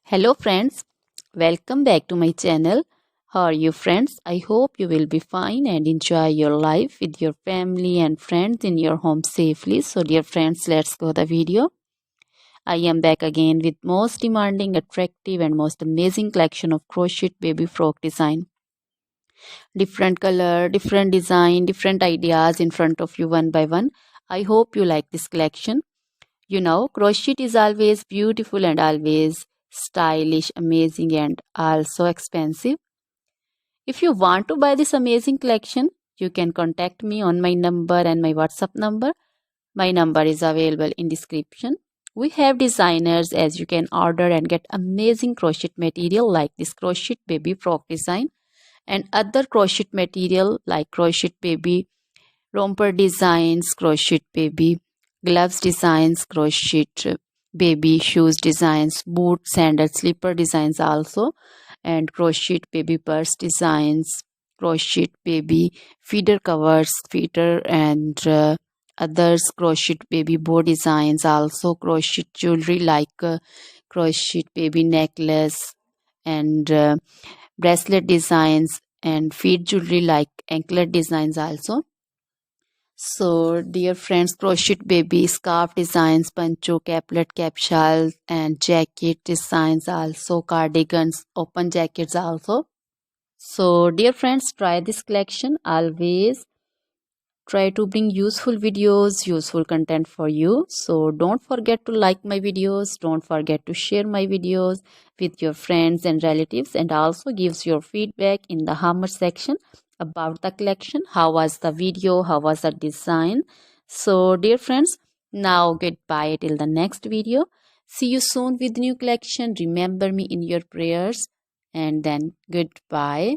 Hello friends, welcome back to my channel. How are you friends? I hope you will be fine and enjoy your life with your family and friends in your home safely. So dear friends, let's go the video. I am back again with most demanding, attractive and most amazing collection of crochet baby frock design. Different color, different design, different ideas in front of you one by one. I hope you like this collection. You know, crochet is always beautiful and always stylish, amazing, and also expensive. If you want to buy this amazing collection, you can contact me on my number and my WhatsApp number. My number is available in description. We have designers as you can order and get amazing crochet material like this crochet baby frock design and other crochet material like crochet baby romper designs, crochet baby gloves designs, crochet baby shoes designs, boot, sandal, slipper designs also, and crochet baby purse designs, crochet baby feeder covers, feeder and others, crochet baby bow designs also, crochet jewelry like crochet baby necklace and bracelet designs and feet jewelry like anklet designs also. So, dear friends, crochet baby scarf designs, pancho, caplet, capsule, and jacket designs also, cardigans, open jackets also. So, dear friends, try this collection. Always try to bring useful videos, useful content for you. So, don't forget to like my videos. Don't forget to share my videos with your friends and relatives, and also gives your feedback in the comment section about the collection. How was the video? How was the design? So, dear friends, now goodbye till the next video. See you soon with new collection. Remember me in your prayers, and then goodbye.